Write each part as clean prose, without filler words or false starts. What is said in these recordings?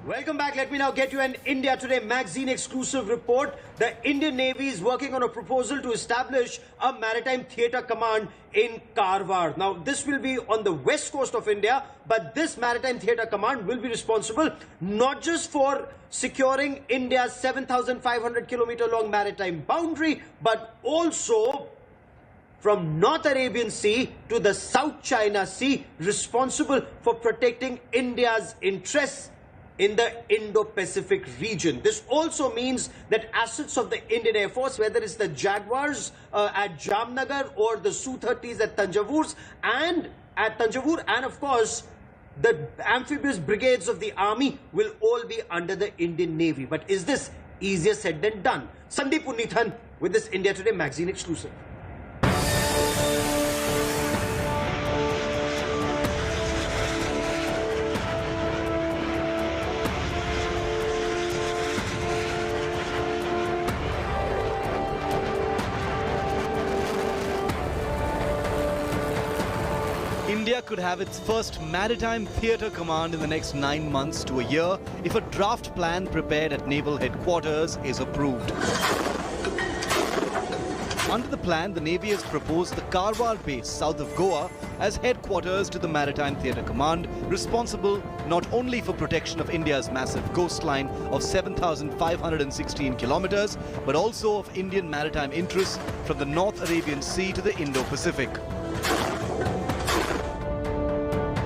Welcome back. Let me now get you an India Today magazine exclusive report. The Indian Navy is working on a proposal to establish a Maritime Theatre Command in Karwar. Now, this will be on the west coast of India, but this Maritime Theatre Command will be responsible not just for securing India's 7,500 kilometer long maritime boundary, but also from North Arabian Sea to the South China Sea, responsible for protecting India's interests in the Indo-Pacific region. This also means that assets of the Indian Air Force, whether it's the Jaguars at Jamnagar or the Su-30s at Tanjavur, and of course the amphibious brigades of the army will all be under the Indian Navy. But is this easier said than done? Sandeep Punnithan with this India Today magazine exclusive. India could have its first Maritime Theatre Command in the next 9 months to a year if a draft plan prepared at Naval Headquarters is approved. Under the plan, the Navy has proposed the Karwar base south of Goa as headquarters to the Maritime Theatre Command, responsible not only for protection of India's massive coastline of 7,516 kilometers, but also of Indian maritime interests from the North Arabian Sea to the Indo-Pacific.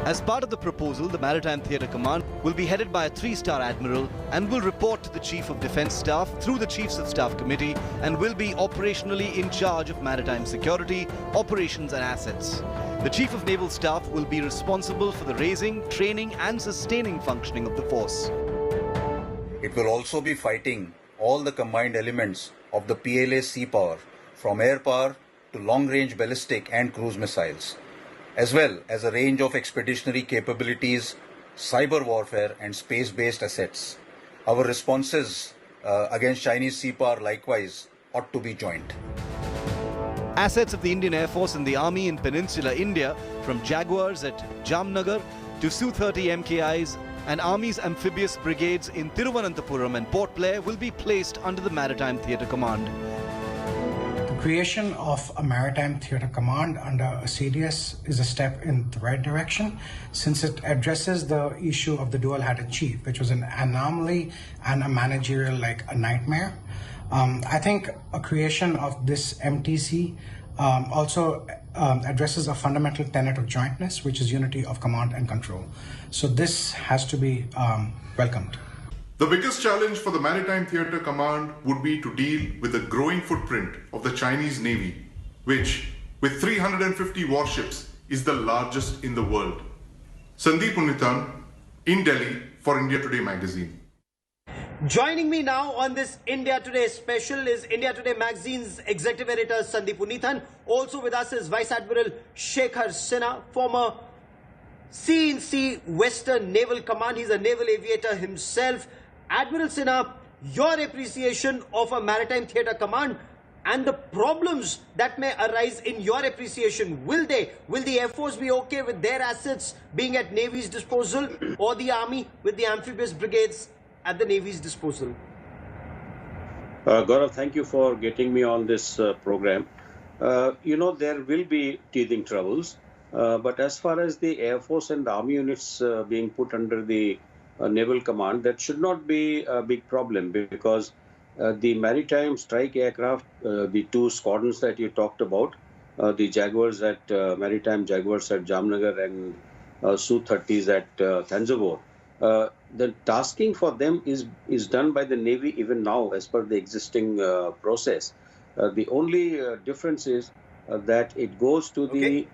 As part of the proposal, the Maritime Theatre Command will be headed by a 3-star admiral and will report to the Chief of Defence Staff through the Chiefs of Staff Committee and will be operationally in charge of maritime security, operations and assets. The Chief of Naval Staff will be responsible for the raising, training and sustaining functioning of the force. It will also be fighting all the combined elements of the PLA sea power, from air power to long-range ballistic and cruise missiles, as well as a range of expeditionary capabilities, cyber warfare and space-based assets. Our responses against Chinese sea power likewise ought to be joint. Assets of the Indian Air Force and the Army in Peninsula India, from Jaguars at Jamnagar to Su-30 MKIs and Army's amphibious brigades in Thiruvananthapuram and Port Blair, will be placed under the Maritime Theatre Command. Creation of a Maritime Theatre Command under a CDS is a step in the right direction, since it addresses the issue of the dual-hatted chief, which was an anomaly and a managerial like a nightmare. I think a creation of this MTC also addresses a fundamental tenet of jointness, which is unity of command and control. So this has to be welcomed. The biggest challenge for the Maritime Theatre Command would be to deal with the growing footprint of the Chinese Navy, which, with 350 warships, is the largest in the world. Sandeep Punnithan, in Delhi for India Today magazine. Joining me now on this India Today special is India Today magazine's executive editor Sandeep Punnithan. Also with us is Vice Admiral Shekhar Sinha, former C&C Western Naval Command. He's a naval aviator himself. Admiral Sinha, your appreciation of a Maritime Theatre Command and the problems that may arise in your appreciation. Will the Air Force be okay with their assets being at Navy's disposal, or the Army with the amphibious brigades at the Navy's disposal? Gaurav, thank you for getting me on this program. There will be teething troubles, but as far as the Air Force and the Army units being put under the Naval Command, that should not be a big problem, because the maritime strike aircraft, the 2 squadrons that you talked about, the Jaguars at Maritime Jaguars at Jamnagar and Su-30s at Tanjavur, the tasking for them is done by the Navy even now as per the existing process. The only difference is that it goes to the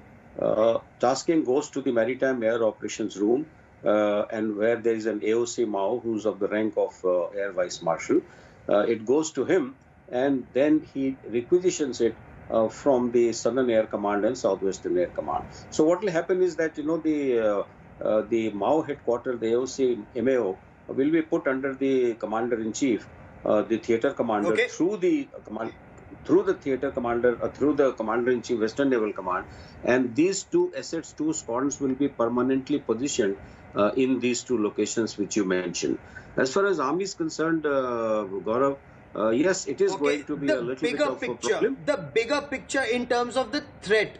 tasking goes to the Maritime Air Operations Room, and where there is an AOC Mao who's of the rank of Air Vice Marshal. It goes to him, and then he requisitions it from the Southern Air Command and Southwestern Air Command. So what will happen is that the Mao headquarters, the AOC MAO, will be put under the Commander-in-Chief, the Theatre Commander, through the Theatre Commander, through the Commander-in-Chief Western Naval Command, and these 2 assets, 2 squadrons will be permanently positioned in these two locations which you mentioned. As far as Army is concerned, Gaurav, yes, it is going to be a little bit of a problem. The bigger picture in terms of the threat.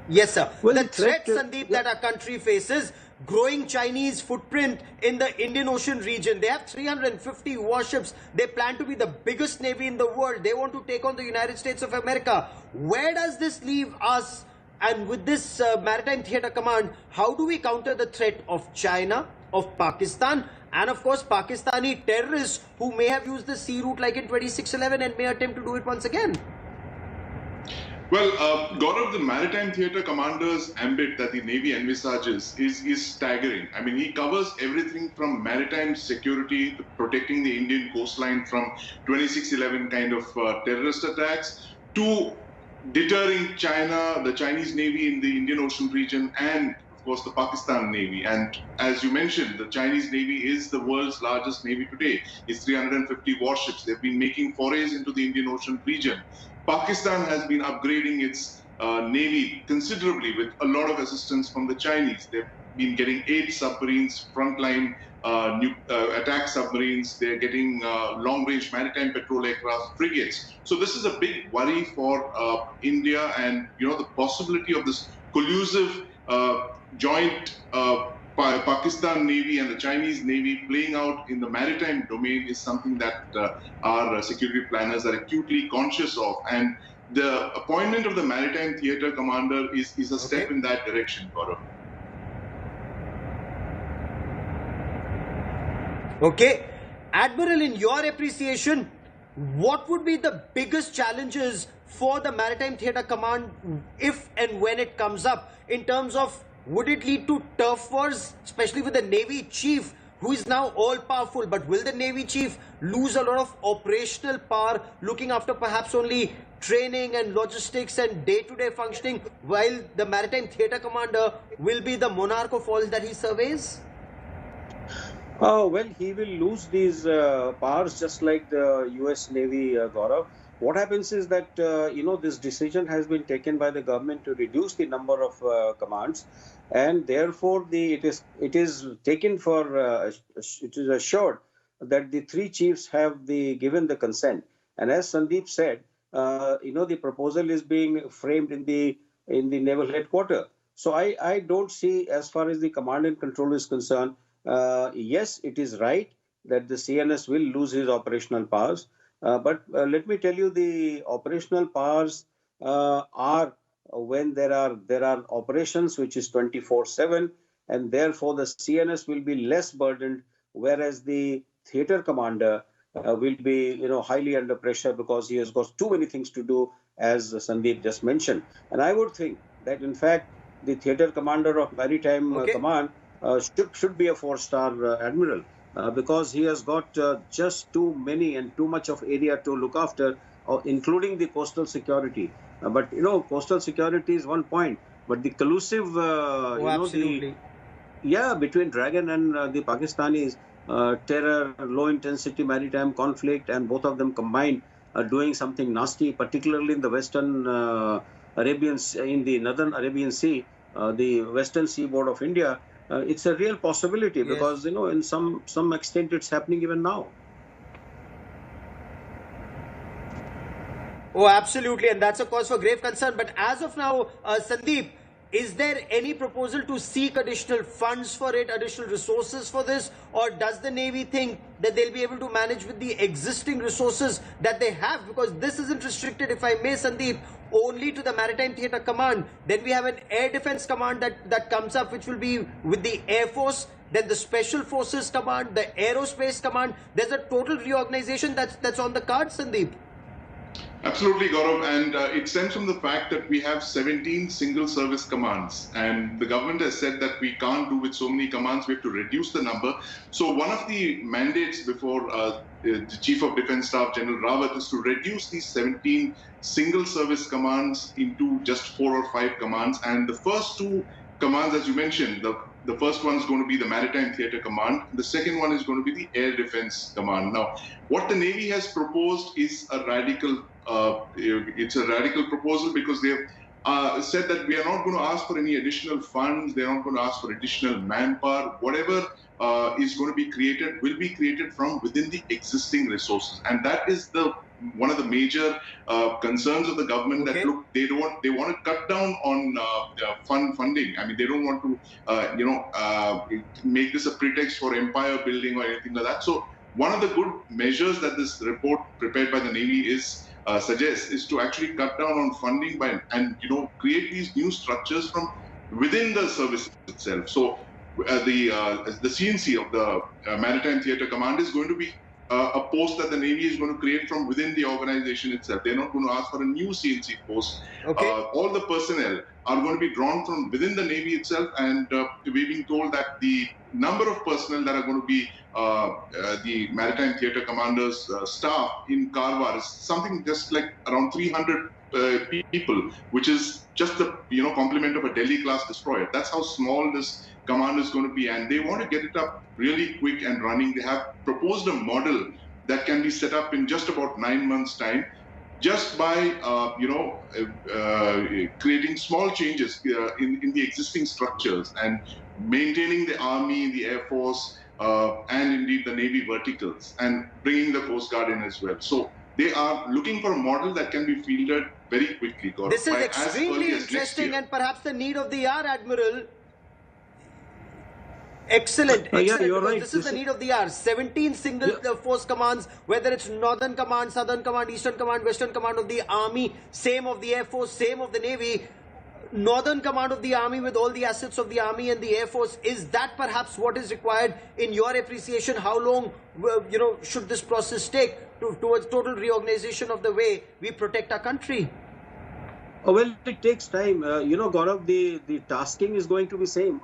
Yes, sir. Well, the threat, Sandeep, that our country faces, growing Chinese footprint in the Indian Ocean region. They have 350 warships. They plan to be the biggest navy in the world. They want to take on the United States of America. Where does this leave us? And with this Maritime Theatre Command, how do we counter the threat of China, of Pakistan, and of course Pakistani terrorists who may have used the sea route like in 2611 and may attempt to do it once again? Well, Gaurav, the Maritime Theatre Commander's ambit that the Navy envisages is staggering. I mean, he covers everything from maritime security, protecting the Indian coastline from 2611 kind of terrorist attacks, to deterring China, the Chinese Navy in the Indian Ocean region, and of course the Pakistan Navy. And as you mentioned, the Chinese Navy is the world's largest navy today. It's 350 warships. They've been making forays into the Indian Ocean region. Pakistan has been upgrading its navy considerably with a lot of assistance from the Chinese. They've been getting 8 submarines, frontline attack submarines. They're getting long-range maritime patrol aircraft, frigates. So this is a big worry for India, and the possibility of this collusive joint Pakistan Navy and the Chinese Navy playing out in the maritime domain is something that our security planners are acutely conscious of. And the appointment of the Maritime Theatre Commander is a step in that direction, Gaurav. Okay. Admiral, in your appreciation, what would be the biggest challenges for the Maritime Theatre Command if and when it comes up, in terms of, would it lead to turf wars, especially with the Navy chief who is now all-powerful? But will the Navy chief lose a lot of operational power, looking after perhaps only training and logistics and day-to-day functioning, while the Maritime Theatre Commander will be the monarch of all that he surveys? Oh, well, he will lose these powers just like the US Navy, Gaurav. What happens is that, this decision has been taken by the government to reduce the number of commands, and therefore it is taken for, it is assured that the 3 chiefs have given the consent. And as Sandeep said, the proposal is being framed in the naval headquarters. So I don't see, as far as the command and control is concerned, yes, it is right that the CNS will lose his operational powers. But let me tell you, the operational powers are when there are operations which is 24/7, and therefore the CNS will be less burdened, whereas the theatre commander will be highly under pressure because he has got too many things to do, as Sandeep just mentioned. And I would think that in fact the theatre commander of Maritime Command should be a 4-star admiral. Because he has got just too many and too much of area to look after, including the coastal security. But coastal security is one point, but the collusive, between Dragon and the Pakistanis, terror, low-intensity maritime conflict, and both of them combined are doing something nasty, particularly in the Western Arabian, in the Northern Arabian Sea, the Western seaboard of India. It's a real possibility, because in some extent it's happening even now. Oh, absolutely, and that's a cause for grave concern. But as of now, Sandeep, is there any proposal to seek additional funds for it, additional resources for this, or does the Navy think that they'll be able to manage with the existing resources that they have? Because this isn't restricted, if I may, Sandeep, only to the Maritime Theatre Command. Then we have an Air Defence Command that comes up, which will be with the Air Force, then the Special Forces Command, the Aerospace Command. There's a total reorganization that's on the cards, Sandeep. Absolutely, Gaurav, and it stems from the fact that we have 17 single service commands, and the government has said that we can't do with so many commands, we have to reduce the number. So one of the mandates before the Chief of Defence Staff, General Rawat, is to reduce these 17 single service commands into just 4 or 5 commands. And the first 2 commands, as you mentioned, the first one is going to be the Maritime Theatre Command. The second one is going to be the Air Defence Command. Now, what the Navy has proposed is a radical, it's a radical proposal, because they have said that we are not going to ask for any additional funds, they're not going to ask for additional manpower. Whatever is going to be created will be created from within the existing resources. And that is one of the major concerns of the government, that look, they want to cut down on funding. I mean, they don't want to make this a pretext for empire building or anything like that. So one of the good measures that this report prepared by the Navy suggests is to actually cut down on funding and create these new structures from within the service itself. So the CNC of the Maritime Theatre Command is going to be a post that the Navy is going to create from within the organization itself. They're not going to ask for a new CNC post. All the personnel are going to be drawn from within the Navy itself, and we're being told that the number of personnel that are going to be the Maritime Theatre Commander's staff in Karwar is something just like around 300 people, which is just the complement of a Delhi-class destroyer. That's how small this command is going to be, and they want to get it up really quick and running. They have proposed a model that can be set up in just about 9 months' time, just by creating small changes in the existing structures and maintaining the Army, the Air Force, and indeed the Navy verticals, and bringing the Coast Guard in as well. So they are looking for a model that can be fielded very quickly. Gaurav, this is extremely interesting and perhaps the need of the hour, Admiral. Excellent. Yeah, you're right. This is the need of the hour. 17 single force commands, whether it's Northern Command, Southern Command, Eastern Command, Western Command of the Army, same of the Air Force, same of the Navy. Northern Command of the Army with all the assets of the Army and the Air Force. Is that perhaps what is required in your appreciation? How long, should this process take towards total reorganization of the way we protect our country? Well, it takes time. Gaurav, the tasking is going to be same.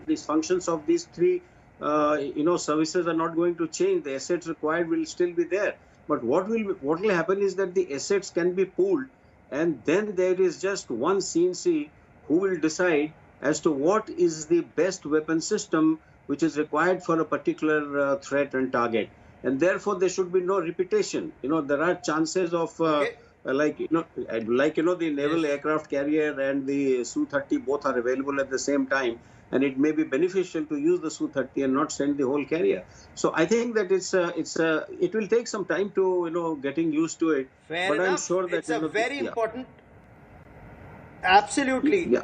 These functions of these three, services are not going to change. The assets required will still be there. But what will happen is that the assets can be pooled, and then there is just one CNC who will decide as to what is the best weapon system which is required for a particular threat and target. And therefore, there should be no repetition. There are chances of the naval aircraft carrier and the Su-30 both are available at the same time, and it may be beneficial to use the Su-30 and not send the whole carrier. So I think that it will take some time to getting used to it. Fair but enough. I'm sure that it's a very important. Absolutely. Yeah.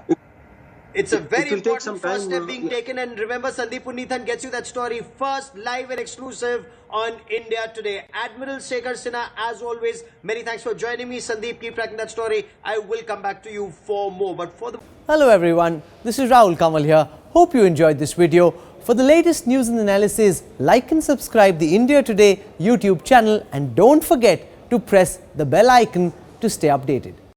It's a very important first step time, being taken, and remember, Sandeep Puneethan gets you that story first, live and exclusive on India Today. Admiral Shekhar Sinha, as always, many thanks for joining me. Sandeep, keep tracking that story. I will come back to you for more. But for the Hello everyone, this is Rahul Kamal here. Hope you enjoyed this video. For the latest news and analysis, like and subscribe the India Today YouTube channel, and don't forget to press the bell icon to stay updated.